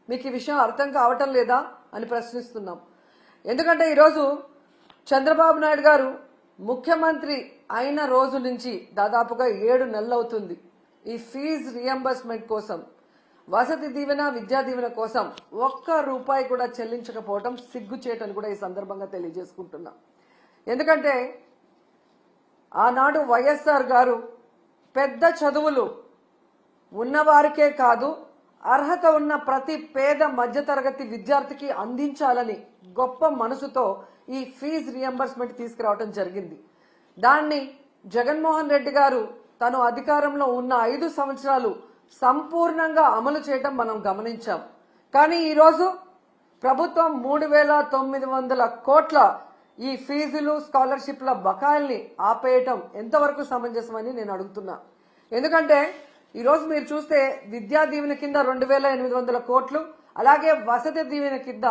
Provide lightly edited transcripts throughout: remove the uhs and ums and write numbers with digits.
మీకు ఈ విషయం అర్థం కావటం లేదా అని ప్రశ్నిస్తున్నాం. ఎందుకంటే ఈరోజు చంద్రబాబు నాయుడు గారు ముఖ్యమంత్రి అయిన రోజు నుంచి దాదాపుగా 7 నెలలు అవుతుంది. ఈ ఫీజు రియంబర్స్మెంట్ కోసం, వసతి దీవెన, విద్యా దీవెన కోసం ₹1 కూడా చెల్లించకపోవడం సిగ్గుచేటని కూడా ఈ సందర్భంగా తెలియజేసుకుంటున్నాం. ఎందుకంటే ఆనాడు వైఎస్ఆర్ గారు పెద్ద చదువులు ఉన్నవారికే కాదు, అర్హత ఉన్న ప్రతి పేద మధ్యతరగతి విద్యార్థికి అందించాలని గొప్ప మనసుతో ఈ ఫీజు రియంబర్స్మెంట్ తీసుకురావడం జరిగింది. దాన్ని జగన్మోహన్ రెడ్డి గారు తను అధికారంలో ఉన్న 5 సంవత్సరాలు సంపూర్ణంగా అమలు చేయడం మనం గమనించాం. కానీ ఈరోజు ప్రభుత్వం 3,900 కోట్ల ఈ ఫీజులు, స్కాలర్షిప్ల బకాయిల్ని ఆపేయటం ఎంతవరకు సమంజసమని నేను అడుగుతున్నా. ఎందుకంటే ఈరోజు మీరు చూస్తే విద్యా దీవెన కింద 2,800 కోట్లు, అలాగే వసతి దీవెన కింద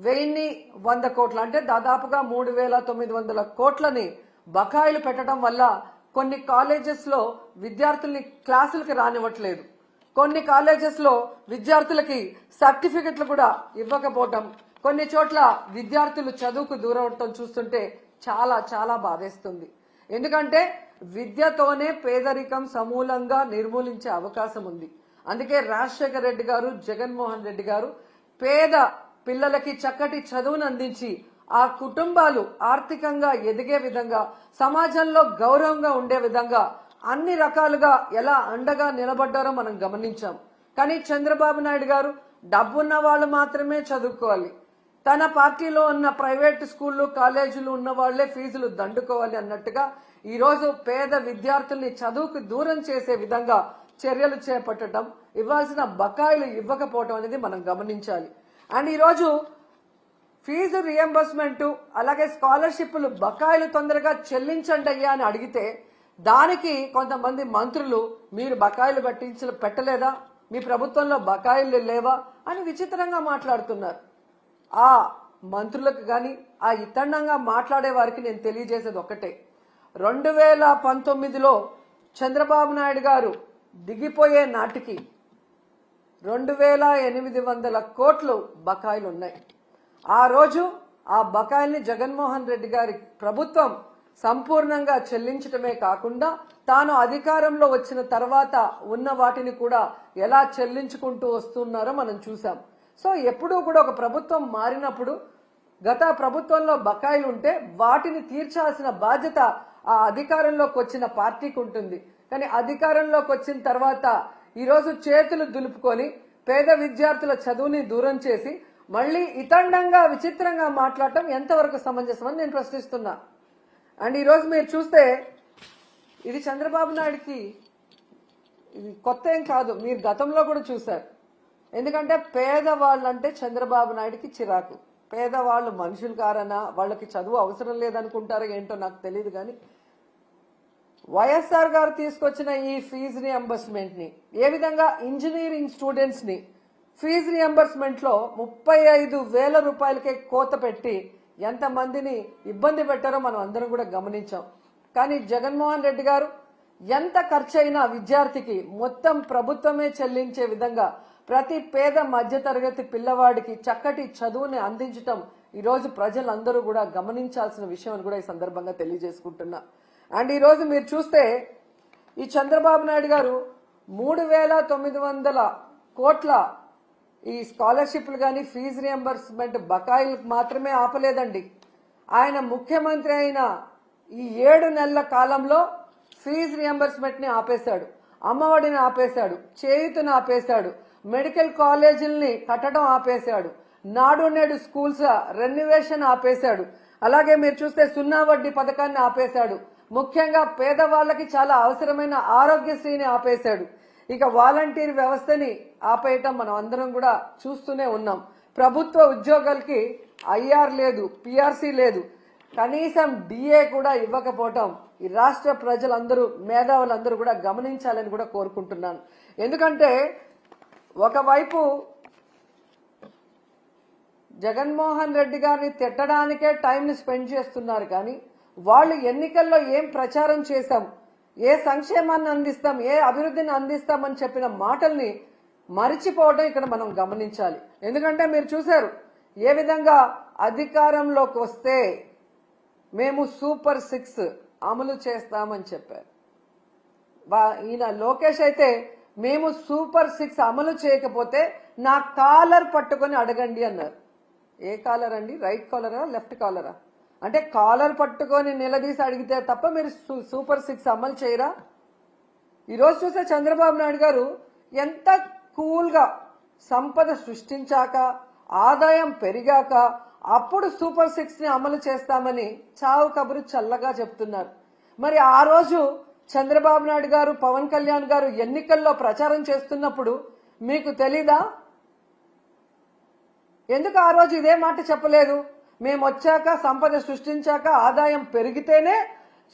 1,100 కోట్లు, అంటే దాదాపుగా 3,900 కోట్లని బకాయిలు పెట్టడం వల్ల కొన్ని కాలేజెస్ లో విద్యార్థుల్ని క్లాసులకి రానివ్వట్లేదు. కొన్ని కాలేజెస్ లో విద్యార్థులకి సర్టిఫికెట్లు కూడా ఇవ్వకపోవటం, కొన్ని చోట్ల విద్యార్థులు చదువుకు దూరం అవటం చూస్తుంటే చాలా చాలా బాధేస్తుంది. ఎందుకంటే విద్యతోనే పేదరికం సమూలంగా నిర్మూలించే అవకాశం ఉంది. అందుకే రాజశేఖర రెడ్డి గారు, జగన్మోహన్ రెడ్డి గారు పేద పిల్లలకి చక్కటి చదువును అందించి ఆ కుటుంబాలు ఆర్థికంగా ఎదిగే విధంగా, సమాజంలో గౌరవంగా ఉండే విధంగా అన్ని రకాలుగా ఎలా అండగా నిలబడ్డారో మనం గమనించాం. కానీ చంద్రబాబు నాయుడు గారు డబ్బున్న వాళ్ళు మాత్రమే చదువుకోవాలి, తన పార్టీలో ఉన్న ప్రైవేట్ స్కూళ్లు, కాలేజీలు ఉన్న వాళ్లే ఫీజులు దండుకోవాలి అన్నట్టుగా ఈరోజు పేద విద్యార్థుల్ని చదువుకు దూరం చేసే విధంగా చర్యలు చేపట్టడం, ఇవ్వాల్సిన బకాయిలు ఇవ్వకపోవడం అనేది మనం గమనించాలి. అండ్ ఈరోజు ఫీజు రియంబర్స్మెంట్, అలాగే స్కాలర్షిప్లు బకాయిలు తొందరగా చెల్లించండి అయ్యా అని అడిగితే దానికి కొంతమంది మంత్రులు మీరు బకాయిలు పెట్టలేదా, మీ ప్రభుత్వంలో బకాయిలు లేవా అని విచిత్రంగా మాట్లాడుతున్నారు. ఆ మంత్రులకు గాని, ఆ ఇతండంగా మాట్లాడే వారికి నేను తెలియజేసేది ఒక్కటే, 2019లో చంద్రబాబు నాయుడు గారు దిగిపోయే నాటికి 2,800 కోట్లు బకాయిలు ఉన్నాయి. ఆ రోజు ఆ బకాయిల్ని జగన్మోహన్ రెడ్డి గారి ప్రభుత్వం సంపూర్ణంగా చెల్లించడమే కాకుండా తాను అధికారంలో వచ్చిన తర్వాత ఉన్న వాటిని కూడా ఎలా చెల్లించుకుంటూ వస్తున్నారో మనం చూసాం. సో ఎప్పుడూ కూడా ఒక ప్రభుత్వం మారినప్పుడు గత ప్రభుత్వంలో బకాయిలు ఉంటే వాటిని తీర్చాల్సిన బాధ్యత ఆ అధికారంలోకి వచ్చిన పార్టీకి ఉంటుంది. కానీ అధికారంలోకి వచ్చిన తర్వాత ఈరోజు చేతులు దులుపుకొని పేద విద్యార్థుల చదువుని దూరం చేసి మళ్లీ ఇతండంగా విచిత్రంగా మాట్లాడటం ఎంతవరకు సమంజసమని నేను ప్రశ్నిస్తున్నా. అండ్ ఈరోజు మీరు చూస్తే ఇది చంద్రబాబు నాయుడికి ఇది కొత్త ఏం కాదు, మీరు గతంలో కూడా చూశారు. ఎందుకంటే పేదవాళ్ళంటే చంద్రబాబు నాయుడికి చిరాకు. పేదవాళ్ళు మనుషులు కారనా, వాళ్ళకి చదువు అవసరం లేదనుకుంటారో ఏంటో నాకు తెలియదు. కానీ వైఎస్ఆర్ గారు తీసుకొచ్చిన ఈ ఫీజు రియంబర్స్మెంట్ ని, ఏ విధంగా ఇంజనీరింగ్ స్టూడెంట్స్ ని ఫీజు రియంబర్స్మెంట్ లో 35,000 రూపాయలకే కోత పెట్టి ఎంతమందిని ఇబ్బంది పెట్టారో మనం అందరం కూడా గమనించాం. కానీ జగన్మోహన్ రెడ్డి గారు ఎంత ఖర్చైనా విద్యార్థికి మొత్తం ప్రభుత్వమే చెల్లించే విధంగా ప్రతి పేద మధ్యతరగతి పిల్లవాడికి చక్కటి చదువుని అందించటం ఈరోజు ప్రజలందరూ కూడా గమనించాల్సిన విషయం అని కూడా ఈ సందర్భంగా తెలియజేసుకుంటున్నా. అండ్ ఈరోజు మీరు చూస్తే ఈ చంద్రబాబు నాయుడు గారు 3,900 కోట్ల ఈ స్కాలర్షిప్లు కానీ ఫీజు రియంబర్స్మెంట్ బకాయిలకు మాత్రమే ఆపలేదండి. ఆయన ముఖ్యమంత్రి అయిన ఈ 7 నెలల కాలంలో ఫీజు రియంబర్స్మెంట్ ని ఆపేశాడు, అమ్మఒడిని ఆపేశాడు, చేయూతను ఆపేశాడు, మెడికల్ కాలేజీల్ని కట్టడం ఆపేశాడు, నాడు నేడు స్కూల్స్ రెన్యువేషన్ ఆపేశాడు, అలాగే మీరు చూస్తే 0 వడ్డీ పథకాన్ని ఆపేశాడు, ముఖ్యంగా పేదవాళ్లకి చాలా అవసరమైన ఆరోగ్యశ్రీని ఆపేశాడు. ఇక వాలంటీర్ వ్యవస్థని ఆపేయటం మనం అందరం కూడా చూస్తూనే ఉన్నాం. ప్రభుత్వ ఉద్యోగాలకి ఐఆర్ లేదు, పిఆర్సీ లేదు, కనీసం డిఏ కూడా ఇవ్వకపోవటం ఈ రాష్ట్ర ప్రజలందరూ, మేధావులందరూ కూడా గమనించాలని కూడా కోరుకుంటున్నాను. ఎందుకంటే ఒకవైపు జగన్మోహన్ రెడ్డి గారిని తిట్టడానికే టైంని స్పెండ్ చేస్తున్నారు. కానీ వాళ్ళు ఎన్నికల్లో ఏం ప్రచారం చేశాం, ఏ సంక్షేమాన్ని అందిస్తాం, ఏ అభివృద్ధిని అందిస్తామని చెప్పిన మాటల్ని మరిచిపోవడం ఇక్కడ మనం గమనించాలి. ఎందుకంటే మీరు చూశారు ఏ విధంగా అధికారంలోకి వస్తే మేము సూపర్ 6 అమలు చేస్తామని చెప్పారు. ఈయన లోకేష్ అయితే మేము సూపర్ 6 అమలు చేయకపోతే నా కాలర్ పట్టుకొని అడగండి అన్నారు. ఏ కాలర్ అండి? రైట్ కాలరా, లెఫ్ట్ కాలరా? అంటే కాలర్ పట్టుకొని నిలదీసి అడిగితే తప్ప మీరు సూపర్ 6 అమలు చేయరా? ఈరోజు చూస్తే చంద్రబాబు నాయుడు గారు ఎంత కూల్గా సంపద సృష్టించాక ఆదాయం పెరిగాక అప్పుడు సూపర్ 6 ని అమలు చేస్తామని చావు కబురు చల్లగా చెప్తున్నారు. మరి ఆ రోజు చంద్రబాబు నాయుడు గారు, పవన్ కళ్యాణ్ గారు ఎన్నికల్లో ప్రచారం చేస్తున్నప్పుడు మీకు తెలీదా? ఎందుకు ఆ రోజు ఇదే మాట చెప్పలేదు? మేము వచ్చాక సంపద సృష్టించాక ఆదాయం పెరిగితేనే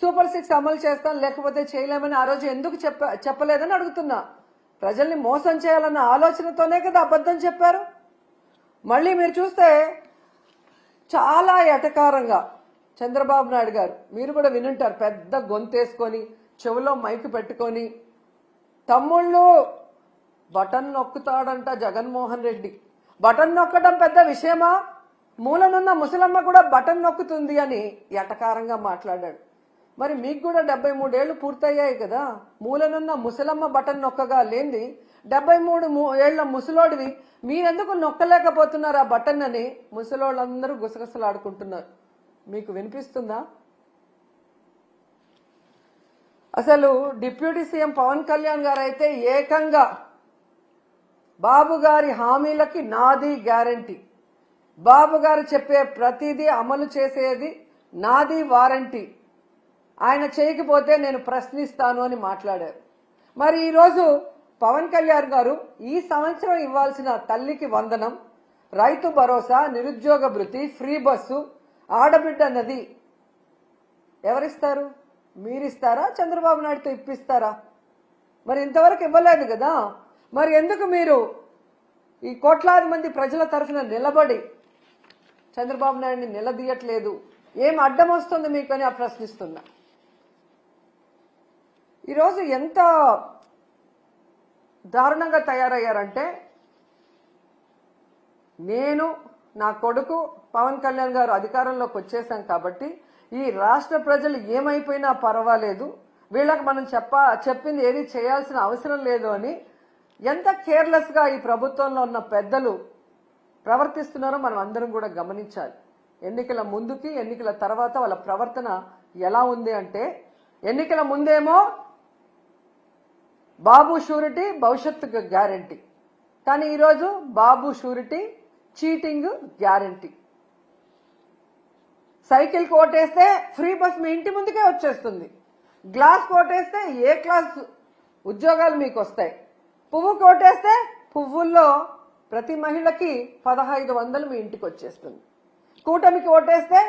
సూపర్ 6 అమలు చేస్తాం, లేకపోతే చేయలేమని ఆ రోజు ఎందుకు చెప్పలేదని అడుగుతున్నా. ప్రజల్ని మోసం చేయాలన్న ఆలోచనతోనే కదా అబద్ధం చెప్పారు. మళ్ళీ మీరు చూస్తే చాలా ఎటకారంగా చంద్రబాబు నాయుడు గారు, మీరు కూడా వినుంటారు, పెద్ద గొంతేసుకొని చెవులో మైకు పెట్టుకొని తమ్ముళ్ళు బటన్ నొక్కుతాడంట జగన్మోహన్ రెడ్డి. బటన్ నొక్కడం పెద్ద విషయమా? మూలనున్న ముసలమ్మ కూడా బటన్ నొక్కుతుంది అని ఎటకారంగా మాట్లాడాడు. మరి మీకు కూడా 73 ఏళ్లు పూర్తయ్యాయి కదా, మూలనున్న ముసలమ్మ బటన్ నొక్కగా లేంది 73 ఏళ్ల ముసలోడివి మీరెందుకు నొక్కలేకపోతున్నారు ఆ బటన్ అని ముసలోళ్ళందరూ గుసగుసలాడుకుంటున్నారు. మీకు వినిపిస్తుందా? అసలు డిప్యూటీ సీఎం పవన్ కళ్యాణ్ గారు అయితే ఏకంగా బాబు గారి హామీలకి నాది గ్యారంటీ, బాబు గారు చెప్పే ప్రతిదీ అమలు చేసేది నాది వారంటీ, ఆయన చేయకపోతే నేను ప్రశ్నిస్తాను అని మాట్లాడారు. మరి ఈరోజు పవన్ కళ్యాణ్ గారు ఈ సంవత్సరం ఇవ్వాల్సిన తల్లికి వందనం, రైతు భరోసా, నిరుద్యోగ భృతి, ఫ్రీ బస్సు, ఆడబిడ్డ నది ఎవరిస్తారు? మీరిస్తారా? చంద్రబాబు నాయుడుతో ఇప్పిస్తారా? మరి ఇంతవరకు ఇవ్వలేదు కదా. మరి ఎందుకు మీరు ఈ కోట్లాది మంది ప్రజల తరఫున నిలబడి చంద్రబాబు నాయుడిని నిలదీయట్లేదు? ఏం అడ్డం వస్తుంది మీకు అని ప్రశ్నిస్తున్నా. ఈరోజు ఎంత దారుణంగా తయారయ్యారంటే, నేను నా కొడుకు పవన్ కళ్యాణ్ గారు అధికారంలోకి వచ్చేసాం కాబట్టి ఈ రాష్ట్ర ప్రజలు ఏమైపోయినా పర్వాలేదు, వీళ్ళకి మనం చెప్పింది ఏది చేయాల్సిన అవసరం లేదు అని ఎంత కేర్లెస్ గా ఈ ప్రభుత్వంలో ఉన్న పెద్దలు ప్రవర్తిస్తున్నారో మనం అందరం కూడా గమనించాలి. ఎన్నికల ముందుకి ఎన్నికల తర్వాత వాళ్ళ ప్రవర్తన ఎలా ఉంది అంటే, ఎన్నికల ముందేమో బాబు షూరిటీ భవిష్యత్తుకు గ్యారంటీ, కానీ ఈరోజు Babu surety cheating guarantee. Cycle కోటేస్తే ఫ్రీ బస్ మీ ఇంటి ముందుకే వచ్చేస్తుంది, గ్లాస్ కోటేస్తే ఏ క్లాస్ ఉద్యోగాలు మీకు వస్తాయి, పువ్వు కోటేస్తే పువ్వుల్లో ప్రతి మహిళకి 1500 మీ ఇంటికి వచ్చేస్తుంది, కూటమికి ఓటేస్తే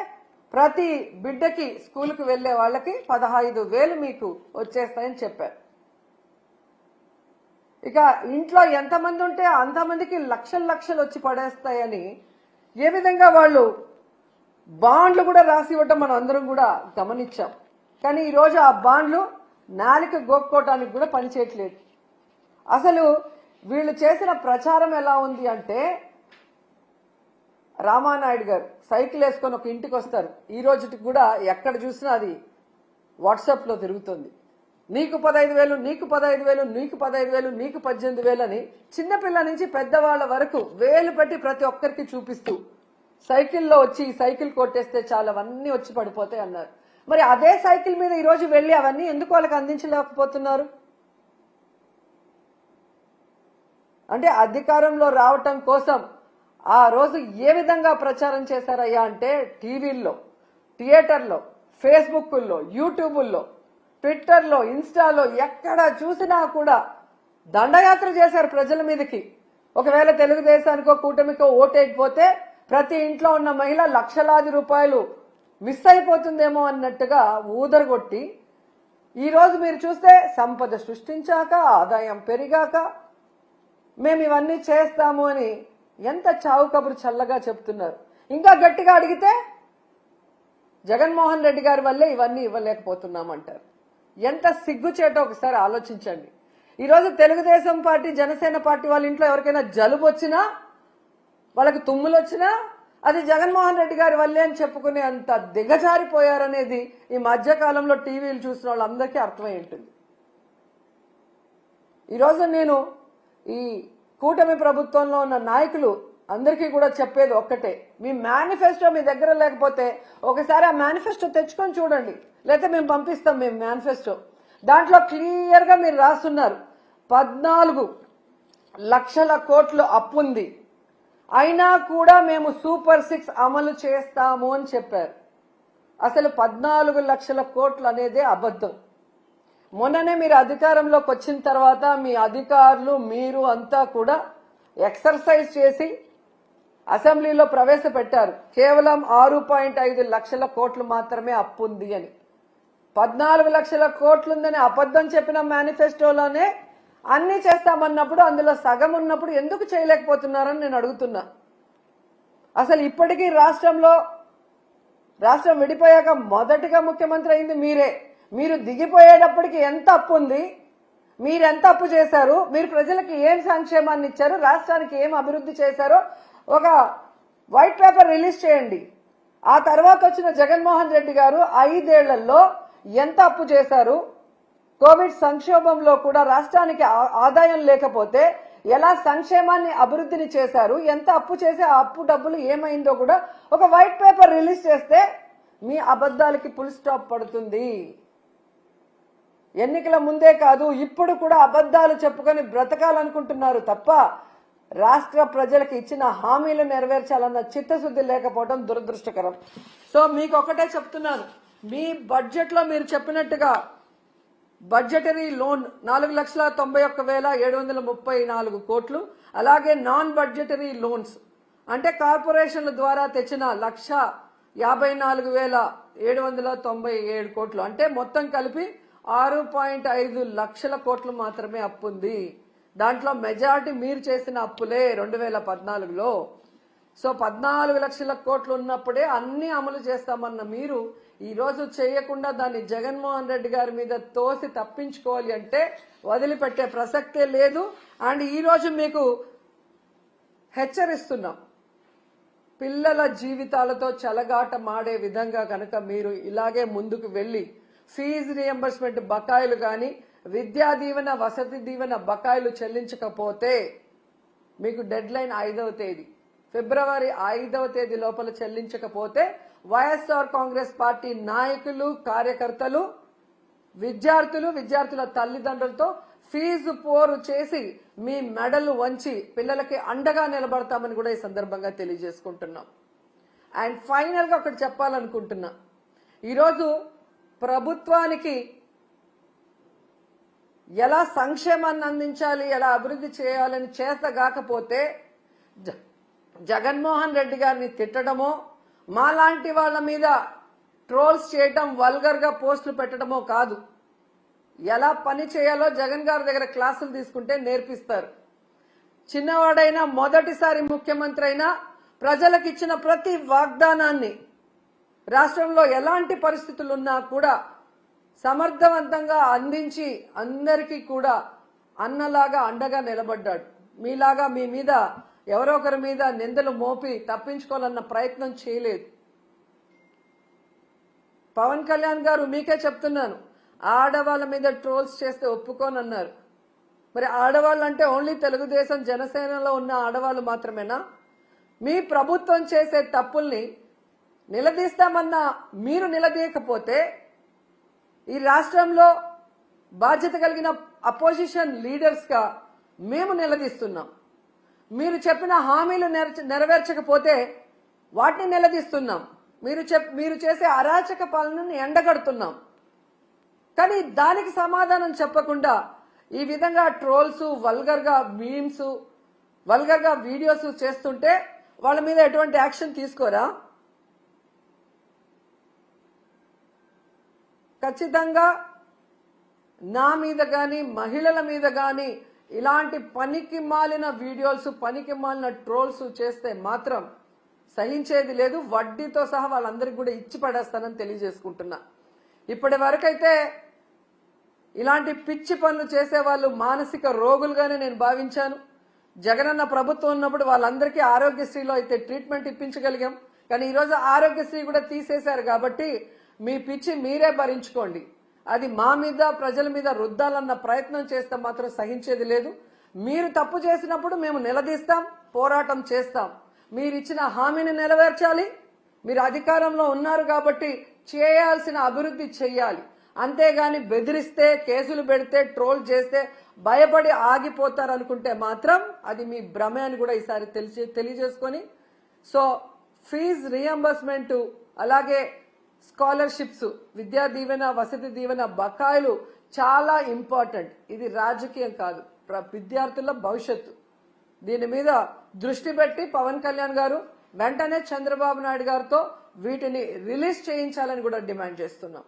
ప్రతి బిడ్డకి స్కూల్కి వెళ్లే వాళ్ళకి 15,000 మీకు వచ్చేస్తాయని చెప్పారు. ఇక ఇంట్లో ఎంతమంది ఉంటే అంతమందికి లక్షలు వచ్చి పడేస్తాయని ఏ విధంగా వాళ్ళు బాండ్లు కూడా రాసి ఇవ్వటం మనం అందరం కూడా గమనించాం. కానీ ఈరోజు ఆ బాండ్లు నాలిక గోక్కోవటానికి కూడా పనిచేయట్లేదు. అసలు వీళ్ళు చేసిన ప్రచారం ఎలా ఉంది అంటే, రామానాయుడు గారు సైకిల్ వేసుకొని ఒక ఇంటికి వస్తారు, ఈ రోజుకి కూడా ఎక్కడ చూసినా అది వాట్సాప్ లో తిరుగుతుంది. నీకు 15,000, నీకు 15,000, నీకు 15,000, నీకు 18,000 అని చిన్నపిల్ల నుంచి పెద్దవాళ్ల వరకు వేలు పెట్టి ప్రతి ఒక్కరికి చూపిస్తూ సైకిల్లో వచ్చి సైకిల్ కొట్టేస్తే చాలా అవన్నీ వచ్చి పడిపోతాయి అన్నారు. మరి అదే సైకిల్ మీద ఈరోజు వెళ్లి అవన్నీ ఎందుకు వాళ్ళకి అందించలేకపోతున్నారు? అంటే అధికారంలో రావటం కోసం ఆ రోజు ఏ విధంగా ప్రచారం చేశారయ్యా అంటే, టీవీల్లో, థియేటర్లో, ఫేస్బుక్లో, యూట్యూబుల్లో, ట్విట్టర్లో, ఇన్స్టాలో ఎక్కడ చూసినా కూడా దండయాత్ర చేశారు ప్రజల మీదకి. ఒకవేళ తెలుగుదేశానికో కూటమికో ఓటేయకపోతే ప్రతి ఇంట్లో ఉన్న మహిళ లక్షలాది రూపాయలు మిస్ అయిపోతుందేమో అన్నట్టుగా ఊదరగొట్టి, ఈరోజు మీరు చూస్తే సంపద సృష్టించాక ఆదాయం పెరిగాక మేము ఇవన్నీ చేస్తాము అని ఎంత చావు కబురు చల్లగా చెప్తున్నారు. ఇంకా గట్టిగా అడిగితే జగన్మోహన్ రెడ్డి గారి వల్లే ఇవన్నీ ఇవ్వలేకపోతున్నామంటారు. ఎంత సిగ్గుచేటో ఒకసారి ఆలోచించండి. ఈరోజు తెలుగుదేశం పార్టీ జనసేన పార్టీ వాళ్ళ ఇంట్లో ఎవరికైనా జలుబు వచ్చినా వాళ్ళకి తుమ్ములు వచ్చినా అది జగన్మోహన్ రెడ్డి గారి వల్లే అని చెప్పుకునే అంత దిగజారిపోయారనేది ఈ మధ్యకాలంలో టీవీలు చూసిన వాళ్ళందరికీ అర్థమై ఉంటుంది. ఈరోజు నేను ఈ కూటమి ప్రభుత్వంలో ఉన్న నాయకులు అందరికీ కూడా చెప్పేది ఒక్కటే, మీ మేనిఫెస్టో మీ దగ్గర లేకపోతే ఒకసారి ఆ మేనిఫెస్టో తెచ్చుకొని చూడండి, లేకపోతే మేము పంపిస్తాం మేము మేనిఫెస్టో. దాంట్లో క్లియర్ గా మీరు రాస్తున్నారు 14 లక్షల కోట్లు అప్పుంది, అయినా కూడా మేము సూపర్ 6 అమలు చేస్తాము అని చెప్పారు. అసలు 14 లక్షల కోట్లు అనేదే అబద్ధం. మొన్ననే మీరు అధికారంలోకి వచ్చిన తర్వాత మీ అధికారులు మీరు అంతా కూడా ఎక్సర్సైజ్ చేసి అసెంబ్లీలో ప్రవేశపెట్టారు, కేవలం 6.5 లక్షల కోట్లు మాత్రమే అప్పుంది అని. 14 లక్షల కోట్లుందని అబద్ధం చెప్పిన మేనిఫెస్టోలోనే అన్ని చేస్తామన్నప్పుడు అందులో సగం ఉన్నప్పుడు ఎందుకు చేయలేకపోతున్నారని నేను అడుగుతున్నా. అసలు ఇప్పటికీ రాష్ట్రం విడిపోయాక మొదటిగా ముఖ్యమంత్రి అయింది మీరే. మీరు దిగిపోయేటప్పటికి ఎంత అప్పు ఉంది, మీరెంత అప్పు చేశారు, మీరు ప్రజలకు ఏం సంక్షేమాన్ని ఇచ్చారు, రాష్ట్రానికి ఏం అభివృద్ధి చేశారో ఒక వైట్ పేపర్ రిలీజ్ చేయండి. ఆ తర్వాత వచ్చిన జగన్మోహన్ రెడ్డి గారు 5 ఏళ్లలో ఎంత అప్పు చేశారు, కోవిడ్ సంక్షోభంలో కూడా రాష్ట్రానికి ఆదాయం లేకపోతే ఎలా సంక్షేమాన్ని అభివృద్ధిని చేశారు, ఎంత అప్పు చేసి ఆ అప్పు డబ్బులు ఏమైందో కూడా ఒక వైట్ పేపర్ రిలీజ్ చేస్తే మీ అబద్ధాలకి ఫుల్ స్టాప్ పడుతుంది. ఎన్నికల ముందే కాదు ఇప్పుడు కూడా అబద్ధాలు చెప్పుకొని బ్రతకాలనుకుంటున్నారు తప్ప రాష్ట్ర ప్రజలకు ఇచ్చిన హామీలు నెరవేర్చాలన్న చిత్తశుద్ధి లేకపోవడం దురదృష్టకరం. సో మీకు ఒకటే చెప్తున్నాను, మీ బడ్జెట్ లో మీరు చెప్పినట్టుగా బడ్జెటరీ లోన్ 4,91,734 కోట్లు, అలాగే నాన్ బడ్జెటరీ లోన్స్ అంటే కార్పొరేషన్ల ద్వారా తెచ్చిన 1,54,797 కోట్లు, అంటే మొత్తం కలిపి 6.5 లక్షల కోట్లు మాత్రమే అప్పుంది. దాంట్లో మెజారిటీ మీరు చేసిన అప్పులే 2014లో. సో 14 లక్షల కోట్లు ఉన్నప్పుడే అన్ని అమలు చేస్తామన్న మీరు ఈ రోజు చేయకుండా దాన్ని జగన్మోహన్ రెడ్డి గారి మీద తోసి తప్పించుకోవాలి అంటే వదిలిపెట్టే ప్రసక్తే లేదు. అండ్ ఈ రోజు మీకు హెచ్చరిస్తున్నాం, పిల్లల జీవితాలతో చెలగాట మాడే విధంగా కనుక మీరు ఇలాగే ముందుకు వెళ్లి ఫీజు రియంబర్స్మెంట్ బకాయిలు కానీ విద్యా దీవెన వసతి దీవెన బకాయిలు చెల్లించకపోతే మీకు డెడ్ లైన్ 5వ తేదీ ఫిబ్రవరి 5వ తేదీ లోపల చెల్లించకపోతే వైఎస్ఆర్ కాంగ్రెస్ పార్టీ నాయకులు కార్యకర్తలు విద్యార్థుల తల్లిదండ్రులతో ఫీజు పోరు చేసి మీ మెడలు వంచి పిల్లలకి అండగా నిలబడతామని కూడా ఈ సందర్భంగా తెలియజేసుకుంటున్నాం. అండ్ ఫైనల్ గా ఒకటి చెప్పాలనుకుంటున్నా, ఈరోజు ప్రభుత్వానికి ఎలా సంక్షేమాన్ని అందించాలి, ఎలా అభివృద్ధి చేయాలని చేతగాకపోతే జగన్మోహన్ రెడ్డి గారిని తిట్టడమో మాలాంటి వాళ్ళ మీద ట్రోల్స్ చేయటం వల్గర్ గా పోస్టులు పెట్టడమో కాదు, ఎలా పని చేయాలో జగన్ గారి దగ్గర క్లాసులు తీసుకుంటే నేర్పిస్తారు. చిన్నవాడైనా మొదటిసారి ముఖ్యమంత్రి అయినా ప్రజలకు ఇచ్చిన ప్రతి వాగ్దానాన్ని రాష్ట్రంలో ఎలాంటి పరిస్థితులున్నా కూడా సమర్థవంతంగా అందించి అందరికీ కూడా అన్నలాగా అండగా నిలబడ్డాడు. మీలాగా మీ మీద ఎవరో ఒకరి మీద నిందలు మోపి తప్పించుకోవాలన్న ప్రయత్నం చేయలేదు. పవన్ కళ్యాణ్ గారు మీకే చెప్తున్నాను, ఆడవాళ్ళ మీద ట్రోల్స్ చేస్తే ఒప్పుకోనన్నారు. మరి ఆడవాళ్ళు అంటే ఓన్లీ తెలుగుదేశం జనసేనలో ఉన్న ఆడవాళ్ళు మాత్రమేనా? మీ ప్రభుత్వం చేసే తప్పుల్ని నిలదీస్తామన్నా మీరు నిలదీయకపోతే ఈ రాష్ట్రంలో బాధ్యత కలిగిన అపోజిషన్ లీడర్స్ గా మేము నిలదీస్తున్నాం. మీరు చెప్పిన హామీలు నెరవేర్చకపోతే వాటిని నిలదీస్తున్నాం. మీరు చేసే అరాచక పాలనను ఎండగడుతున్నాం. కానీ దానికి సమాధానం చెప్పకుండా ఈ విధంగా ట్రోల్స్, వల్గర్ గా మీమ్స్, వల్గర్ గా వీడియోస్ చేస్తుంటే వాళ్ళ మీద ఎటువంటి యాక్షన్ తీసుకోరా? ఖచ్చితంగా నా మీద గాని మహిళల మీద గాని ఇలాంటి పనికి మాలిన వీడియోస్, పనికి మాలిన ట్రోల్స్ చేస్తే మాత్రం సహించేది లేదు. వడ్డీతో సహా వాళ్ళందరికీ కూడా ఇచ్చి పడేస్తానని తెలియజేసుకుంటున్నా. ఇప్పటి వరకైతే ఇలాంటి పిచ్చి పనులు చేసే వాళ్ళు మానసిక రోగులుగానే నేను భావించాను. జగనన్న ప్రభుత్వం ఉన్నప్పుడు వాళ్ళందరికీ ఆరోగ్యశ్రీలో అయితే ట్రీట్మెంట్ ఇప్పించగలిగాం. కానీ ఈరోజు ఆరోగ్యశ్రీ కూడా తీసేశారు కాబట్టి మీ పిచ్చి మీరే భరించుకోండి. అది మా మీద ప్రజల మీద రుద్దాలన్న ప్రయత్నం చేస్తే మాత్రం సహించేది లేదు. మీరు తప్పు చేసినప్పుడు మేము నిలదీస్తాం, పోరాటం చేస్తాం. మీరు ఇచ్చిన హామీని నెరవేర్చాలి. మీరు అధికారంలో ఉన్నారు కాబట్టి చేయాల్సిన అభివృద్ధి చెయ్యాలి. అంతేగాని బెదిరిస్తే, కేసులు పెడితే, ట్రోల్ చేస్తే భయపడి ఆగిపోతారనుకుంటే మాత్రం అది మీ భ్రమే అని కూడా ఈసారి తెలియజేసుకొని, సో ఫీజు రియంబర్స్మెంట్ అలాగే స్కాలర్షిప్స్, విద్యా దీవెన, వసతి దీవెన బకాయిలు చాలా ఇంపార్టెంట్. ఇది రాజకీయం కాదు, విద్యార్థుల భవిష్యత్తు. దీని మీద దృష్టి పెట్టి పవన్ కళ్యాణ్ గారు వెంటనే చంద్రబాబు నాయుడు గారితో వీటిని రిలీజ్ చేయించాలని కూడా డిమాండ్ చేస్తున్నాం.